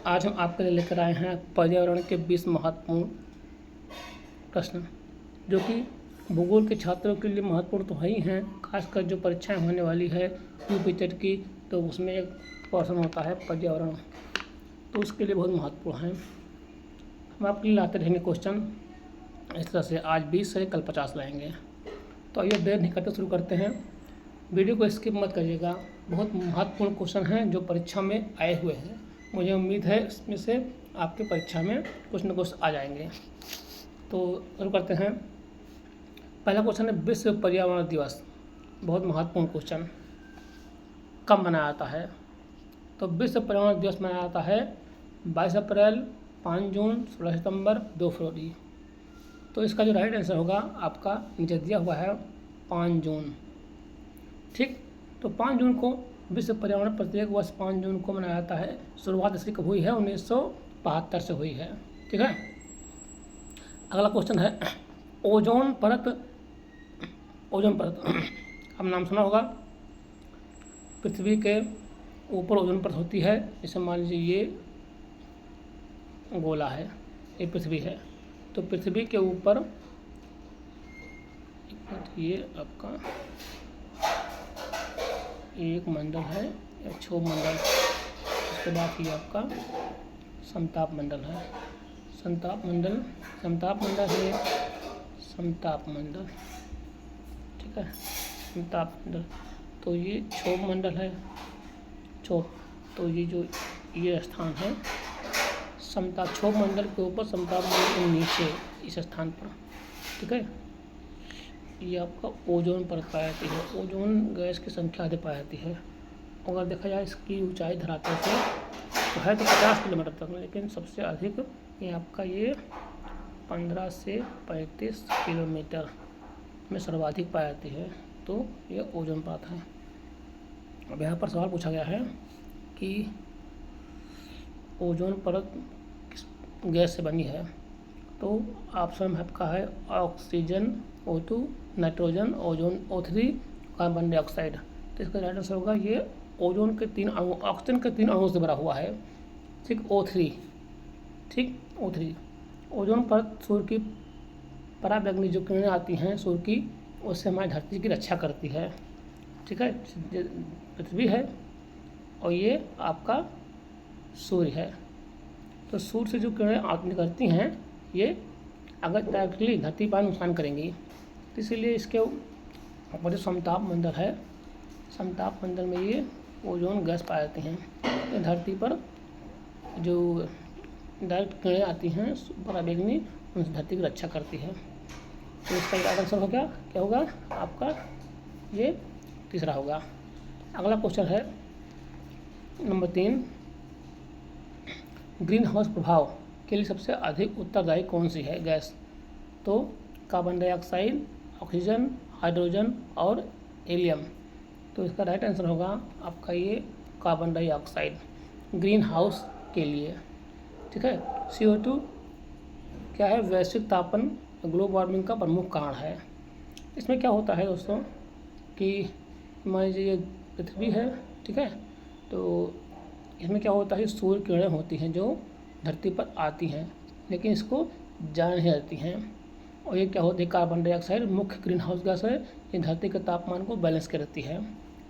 आज हम आपके लिए लेकर आए हैं पर्यावरण के 20 महत्वपूर्ण प्रश्न, जो कि भूगोल के छात्रों के लिए महत्वपूर्ण तो है ही हैं। खासकर जो परीक्षाएं होने वाली है यूपीटेट की, तो उसमें एक पोर्शन होता है पर्यावरण, तो उसके लिए बहुत महत्वपूर्ण है। हम आपके लिए लाते रहेंगे क्वेश्चन इस तरह से। आज 20 है, कल 50 लाएंगे। तो आइए देर नहीं करते शुरू करते हैं। वीडियो को स्किप मत करिएगा, बहुत महत्वपूर्ण क्वेश्चन हैं जो परीक्षा में आए हुए हैं। मुझे उम्मीद है इसमें से आपके परीक्षा में कुछ न कुछ आ जाएंगे। तो शुरू करते हैं। पहला क्वेश्चन है विश्व पर्यावरण दिवस। बहुत महत्वपूर्ण क्वेश्चन। कब मनाया जाता है? तो विश्व पर्यावरण दिवस मनाया जाता है 22 अप्रैल, 5 जून, 16 सितंबर, 2 फरवरी। तो इसका जो राइट आंसर होगा आपका नीचे दिया हुआ है 5 जून। ठीक, तो 5 जून को विश्व पर्यावरण प्रत्येक वर्ष 5 जून को मनाया जाता है। शुरुआत इसकी कब हुई है? 1972 से हुई है। ठीक है। अगला क्वेश्चन है ओजोन परत। ओजोन परत अब नाम सुना होगा। पृथ्वी के ऊपर ओजोन परत होती है। जैसे मान लीजिए ये गोला है, ये पृथ्वी है, तो पृथ्वी के ऊपर ये आपका एक मंडल है या क्षोभ मंडल, उसके बाद ये आपका समताप मंडल है। समताप मंडल है, समताप मंडल। ठीक है, समताप मंडल। तो ये क्षोभ मंडल है, क्षोभ। तो ये जो ये स्थान है समताप, क्षोभ मंडल के ऊपर, समताप मंडल के नीचे इस स्थान पर। ठीक है, ये आपका ओजोन परत पाई जाती है। ओजोन गैस की संख्या अधिक पाई जाती है। अगर देखा जाए इसकी ऊंचाई धरातल से तो है तो 50 किलोमीटर तक, लेकिन सबसे अधिक ये आपका ये 15 से 35 किलोमीटर में सर्वाधिक पाई जाती है। तो ये ओजोन परत है। अब यहाँ पर सवाल पूछा गया है कि ओजोन परत किस गैस से बनी है? तो ऑप्शन आपका है oxygen, O2, nitrogen, ozone, O3, carbon dioxide. तो इसका राइट आंसर होगा ये ओजोन के 3 अणु, ऑक्सीजन के 3 अणुओं से बना हुआ है। ठीक, O3। ठीक, O3। ओजोन परत सूर्य की पराबैंगनी जो किरणें आती हैं सूर्य की, उससे हमारी धरती की रक्षा करती है। ठीक है, पृथ्वी है और ये आपका सूर्य है। तो सूर्य से जो किरणें निकलती हैं ये अगर डायरेक्टली धरती पर नुकसान करेंगी, तो इसीलिए इसके ऊपर जो समताप मंडल है, समताप मंडल में ये ओजोन गैस पाई जाती हैं। ये धरती पर जो डायरेक्ट किरणें आती हैं पराबैंगनी, उनसे धरती की रक्षा करती है। तो इसका राइट आंसर हो गया क्या होगा आपका? ये तीसरा होगा। अगला क्वेश्चन है नंबर 3। ग्रीन हाउस प्रभाव के लिए सबसे अधिक उत्तरदायी कौन सी है गैस? तो कार्बन डाइऑक्साइड, ऑक्सीजन, हाइड्रोजन और हीलियम। तो इसका राइट आंसर होगा आपका ये कार्बन डाइऑक्साइड ग्रीन हाउस के लिए। ठीक है, CO2 क्या है? वैश्विक तापन, ग्लोबल वार्मिंग का प्रमुख कारण है। इसमें क्या होता है दोस्तों कि मान लीजिए ये पृथ्वी है, ठीक है, तो इसमें क्या होता है, सूर्य किरणें होती हैं जो धरती पर आती हैं, लेकिन इसको जा नहीं जाती हैं। और ये क्या होती है, कार्बन डाइऑक्साइड मुख्य ग्रीन हाउस गैस है। ये धरती के तापमान को बैलेंस करती है।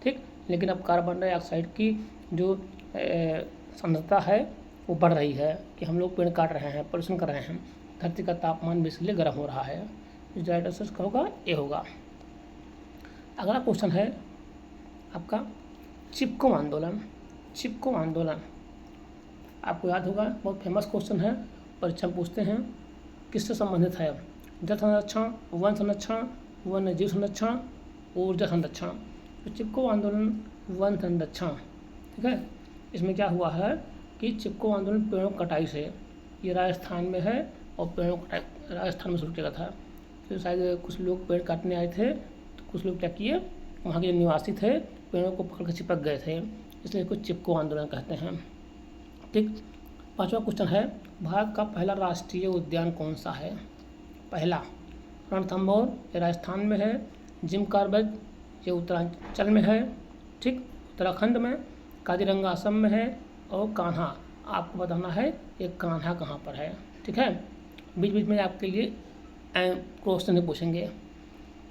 ठीक, लेकिन अब कार्बन डाइऑक्साइड की जो सांद्रता है वो बढ़ रही है कि हम लोग पेड़ काट रहे हैं, प्रदूषण कर रहे हैं, धरती का तापमान भी इसलिए गर्म हो रहा है। राइट आंसर क्या होगा? ए होगा। अगला क्वेश्चन है आपका चिपको आंदोलन। चिपको आंदोलन आपको याद होगा, बहुत फेमस क्वेश्चन है, परीक्षा में पूछते हैं। किससे संबंधित है? जल संरक्षण, वन संरक्षण, वन्य जीव संरक्षण, ऊर्जा संरक्षण। तो चिपको आंदोलन वन संरक्षण। ठीक है, इसमें क्या हुआ है कि चिपको आंदोलन पेड़ों की कटाई से, ये राजस्थान में है और पेड़ों की कटाई राजस्थान में शुरू किया था। फिर शायद कुछ लोग पेड़ काटने आए थे, तो कुछ लोग क्या किए, वहाँ के निवासी थे, पेड़ों को पकड़ कर चिपक गए थे, इसलिए कुछ चिपको आंदोलन कहते हैं। ठीक, 5वां क्वेश्चन है भारत का पहला राष्ट्रीय उद्यान कौन सा है? पहला रणथंभौर, ये राजस्थान में है। जिम कॉर्बेट, ये उत्तरांचल में है। ठीक, उत्तराखंड में। काजीरंगा असम में है और कान्हा आपको बताना है ये कान्हा कहाँ पर है। ठीक है, बीच बीच में आपके लिए क्वेश्चन पूछेंगे।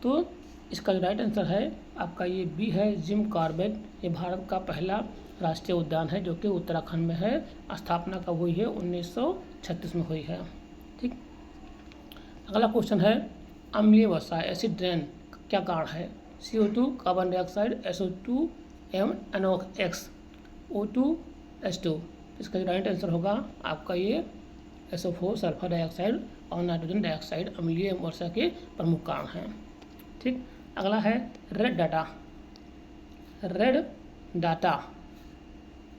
तो इसका जो राइट आंसर है आपका ये बी है, जिम कॉर्बेट। ये भारत का पहला राष्ट्रीय उद्यान है जो कि उत्तराखंड में है। स्थापना कब हुई है? 1936 में हुई है। ठीक, अगला क्वेश्चन है अम्लीय वर्षा एसिड रेन क्या कारण है? CO2 कार्बन डाइऑक्साइड, SO2 एवं NOx, O2 H2। इसका जो राइट आंसर होगा आपका ये SO4 सल्फर डाइऑक्साइड और नाइट्रोजन डाइऑक्साइड अम्लीय वर्षा के प्रमुख कारण हैं। ठीक, अगला है रेड डाटा। रेड डाटा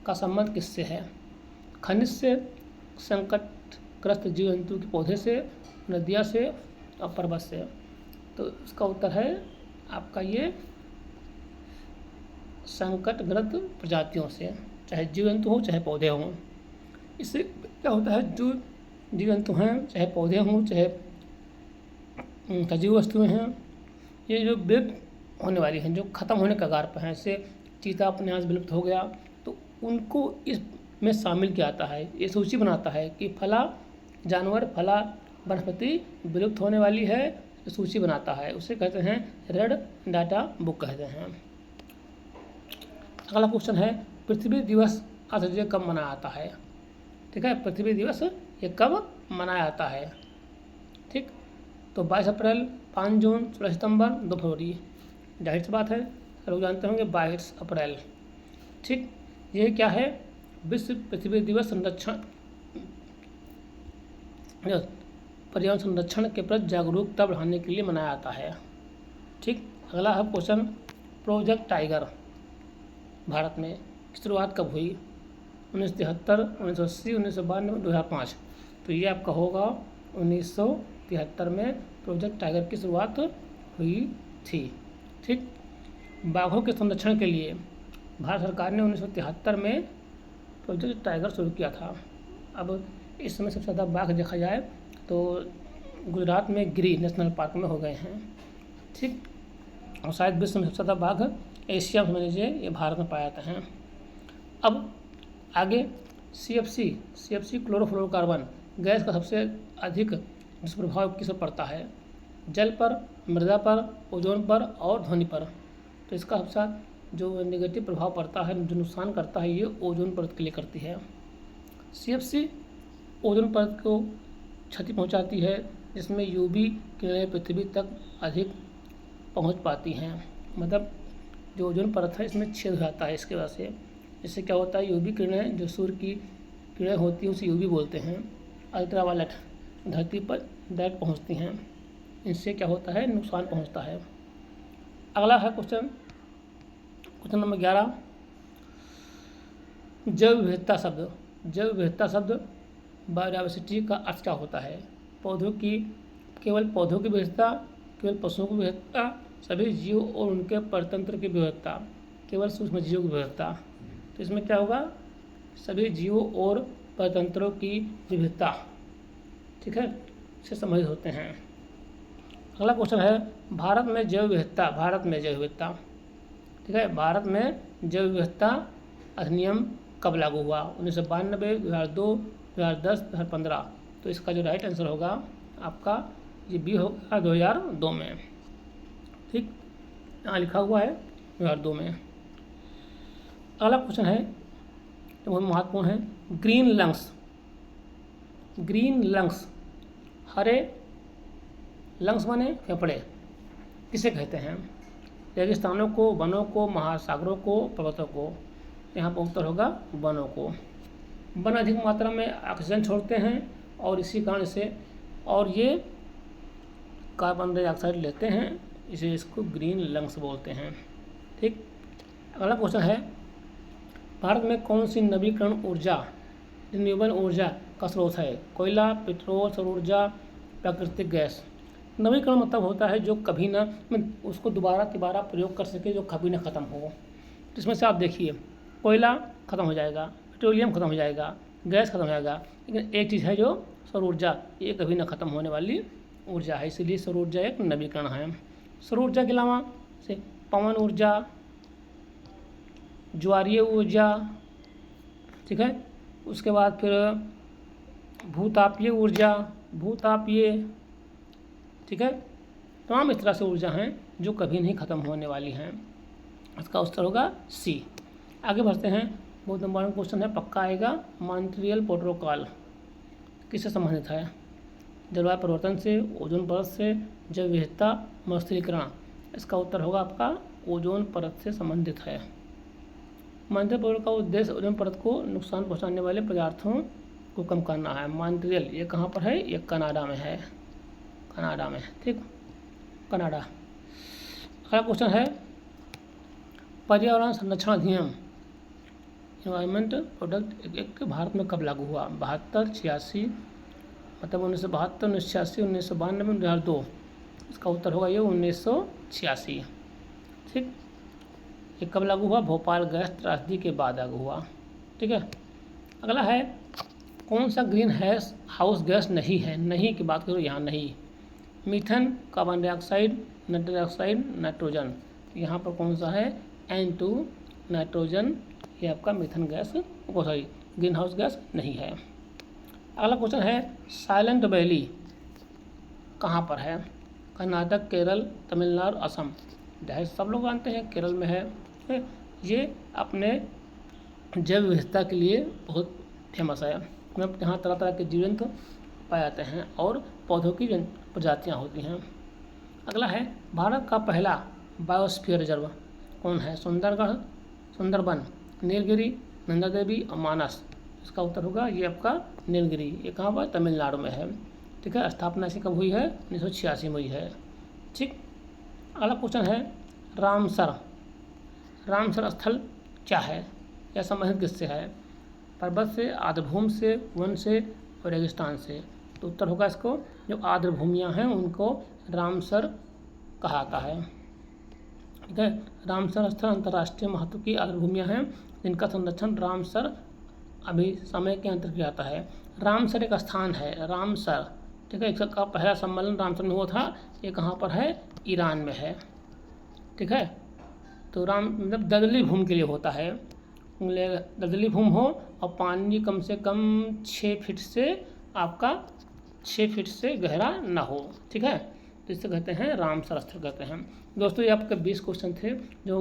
का संबंध किससे है? खनिज से, संकटग्रस्त जीव जंतु के पौधे से, नदिया से और पर्वत से। तो इसका उत्तर है आपका ये संकटग्रस्त प्रजातियों से, चाहे जीव जंतु हो चाहे पौधे हों। इससे क्या होता है, जो जीव जंतु हैं चाहे पौधे हों चाहे सजीव वस्तुएं हैं, ये जो विलुप्त होने वाली हैं, जो ख़त्म होने के कगार पर हैं, जैसे चीता अपने यहाँ से विलुप्त हो गया तो उनको इसमें शामिल किया जाता है। ये सूची बनाता है कि फला जानवर, फला वनस्पति विलुप्त होने वाली है, सूची बनाता है, उसे कहते हैं रेड डाटा बुक कहते हैं। अगला क्वेश्चन है पृथ्वी दिवस अंतर्राष्ट्रीय कब मनाया जाता है? ठीक है, पृथ्वी दिवस ये कब मनाया जाता है? ठीक, तो 22 अप्रैल, 5 जून, 16 सितंबर, 2 फरवरी। जाहिर सी बात है, लोग जानते होंगे 22 अप्रैल। ठीक, ये क्या है? विश्व पृथ्वी दिवस संरक्षण, पर्यावरण संरक्षण के प्रति जागरूकता बढ़ाने के लिए मनाया जाता है। ठीक, अगला है क्वेश्चन प्रोजेक्ट टाइगर भारत में की शुरुआत कब हुई? 1973, 1980, 1992, 2005। तो ये आपका होगा 1973 में प्रोजेक्ट टाइगर की शुरुआत हुई थी। ठीक, बाघों के संरक्षण के लिए भारत सरकार ने 1973 में प्रोजेक्ट टाइगर शुरू किया था। अब इस समय सबसे ज़्यादा बाघ देखा जाए तो गुजरात में गिरी नेशनल पार्क में हो गए हैं। ठीक, और शायद विश्व में सबसे ज़्यादा बाघ एशिया में समझ लीजिए ये भारत में पाए जाते हैं। अब आगे CFC क्लोरोफ्लोरोकार्बन गैस का सबसे अधिक दुष्प्रभाव किस पर पड़ता है? जल पर, मृदा पर, ओजोन पर और ध्वनि पर। तो इसका सबसे जो नेगेटिव प्रभाव पड़ता है, जो नुकसान करता है, ये ओजोन परत के लिए करती है। CFC ओजोन परत को क्षति पहुंचाती है, जिसमें UV किरणें पृथ्वी तक अधिक पहुंच पाती हैं। मतलब जो ओजोन परत है इसमें छेद हो जाता है इसकी वजह से। इससे क्या होता है, UV किरणें जो सूर्य की किरणें होती हैं उसे UV बोलते हैं। अल्ट्रावायलेट धरती पर डायरेक्ट पहुंचती हैं, इनसे क्या होता है, नुकसान पहुंचता है। अगला है क्वेश्चन नंबर 11, जैव विविधता शब्द। जैव विविधता शब्द बायोडायवर्सिटी का अर्थ क्या होता है? पौधों की, केवल पौधों की विविधता, केवल पशुओं की विविधता, सभी जीव और उनके परतंत्र की विविधता, केवल सूक्ष्म जीवों की विविधता। तो इसमें क्या होगा, सभी जीवों और परतंत्रों की विविधता। ठीक है, इससे संबंधित होते हैं। अगला क्वेश्चन है भारत में जैव विविधता। भारत में जैव विविधता, ठीक है, भारत में जैव विविधता अधिनियम कब लागू हुआ? 1992, 2002, 2010, 2015। तो इसका जो राइट आंसर होगा आपका ये बी होगा 2002 में। ठीक, यहाँ लिखा हुआ है 2002 में। अगला क्वेश्चन है जो बहुत महत्वपूर्ण है, ग्रीन लंग्स। ग्रीन लंग्स, हरे लंग्स माने फेफड़े, किसे कहते हैं? रेगिस्तानों को, वनों को, महासागरों को, पर्वतों को। यहाँ पर उत्तर होगा वनों को। वन अधिक मात्रा में ऑक्सीजन छोड़ते हैं और इसी कारण से, और ये कार्बन डाइऑक्साइड लेते हैं, इसे इसको ग्रीन लंग्स बोलते हैं। ठीक, अगला क्वेश्चन है भारत में कौन सी नवीकरण ऊर्जा, रिन्यूएबल ऊर्जा का स्रोत है? कोयला, पेट्रोल, सौर ऊर्जा, प्राकृतिक गैस। नवीकरण मतलब होता है जो कभी ना, उसको दोबारा प्रयोग कर सके, जो कभी ना ख़त्म हो। तो इसमें से आप देखिए, कोयला ख़त्म हो जाएगा, पेट्रोलियम ख़त्म हो जाएगा, गैस ख़त्म हो जाएगा, लेकिन एक चीज़ है जो सौर ऊर्जा, ये कभी ना ख़त्म होने वाली ऊर्जा है, इसलिए सौर ऊर्जा एक नवीकरण है। सौर ऊर्जा के अलावा से पवन ऊर्जा, ज्वारीय ऊर्जा, ठीक है, उसके बाद फिर भूतापीय ऊर्जा, भूतापीय, ठीक है। तमाम इस तरह से ऊर्जा हैं जो कभी नहीं ख़त्म होने वाली हैं। इसका उत्तर होगा सी। आगे बढ़ते हैं, बहुत इंपॉर्टेंट क्वेश्चन है, पक्का आएगा। मॉन्ट्रियल प्रोटोकॉल किससे संबंधित है? जलवायु परिवर्तन से, ओजोन परत से, जैव विविधता, मरुस्थलीकरण। इसका उत्तर होगा आपका ओजोन परत से संबंधित है। मॉन्ट्रियल प्रोटोकॉल का उद्देश्य ओजोन परत को नुकसान पहुंचाने वाले पदार्थों को कम करना है। मॉन्ट्रियल ये कहाँ पर है? ये कनाडा में है, कनाडा में, ठीक, कनाडा। अगला क्वेश्चन है, पर्यावरण संरक्षण अधिनियम इन्वायरमेंट प्रोडक्ट एक्ट भारत में कब लागू हुआ? 72, 86, मतलब 1972, 1986, 1992, 2002। इसका उत्तर होगा ये 1986, ठीक। ये कब लागू हुआ? भोपाल गैस त्रासदी के बाद लागू हुआ, ठीक है। अगला है, कौन सा ग्रीन हाउस गैस नहीं है? नहीं की बात करो यहाँ, नहीं। Methane, carbon dioxide, nitrous dioxide, nitrogen. यहाँ पर कौन सा है? N2 नाइट्रोजन, ये आपका methane gas, sorry green house gas नहीं है। अगला क्वेश्चन है, साइलेंट वैली कहाँ पर है? कर्नाटक, केरल, तमिलनाडु, असम। जाहिर सब लोग जानते हैं केरल में है। ये अपने जैव विविधता के लिए बहुत फेमस है। यहाँ तरह तरह के जीव जंतु पाए जाते हैं और पौधों की प्रजातियाँ होती हैं। अगला है, भारत का पहला बायोस्फीयर रिजर्व कौन है? सुंदरबन, नीलगिरी, नंदा देवी और मानस। इसका उत्तर होगा ये आपका नीलगिरी। ये कहाँ पर? तमिलनाडु में है, ठीक है। स्थापना इसकी कब हुई है? 1986 में हुई है, ठीक। अगला क्वेश्चन है, रामसर स्थल क्या है? यह संबंधित किससे है? पर्वत से, आर्द्रभूमि से, वन से और रेगिस्तान से। तो उत्तर होगा इसको, जो आर्द्रभूमियाँ हैं उनको रामसर कहा जाता है, ठीक है। रामसर स्थल अंतर्राष्ट्रीय महत्व की आर्द्रभूमियाँ हैं जिनका संरक्षण रामसर अभी समय के अंतर्गत आता है। रामसर एक स्थान है, रामसर, ठीक है। इसका पहला सम्मेलन रामसर में हुआ था। ये कहाँ पर है? ईरान में है, ठीक है। तो राम मतलब दलदली भूमि के लिए होता है। दलदली भूमि हो और पानी कम से कम 6 फीट से आपका 6 फीट से गहरा ना हो, ठीक है। तो इससे कहते हैं रामसर स्थल कहते हैं। दोस्तों, ये आपके 20 क्वेश्चन थे जो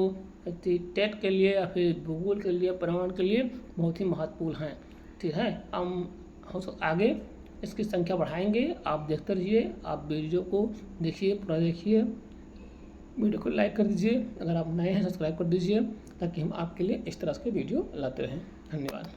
टेट के लिए या फिर भूगोल के लिए, पर्यावरण के लिए बहुत ही महत्वपूर्ण हैं, ठीक है। हम आगे इसकी संख्या बढ़ाएंगे। आप देखते रहिए, आप वीडियो को देखिए, पूरा देखिए, वीडियो को लाइक कर दीजिए। अगर आप नए हैं सब्सक्राइब कर दीजिए ताकि हम आपके लिए इस तरह के वीडियो लाते रहें। धन्यवाद।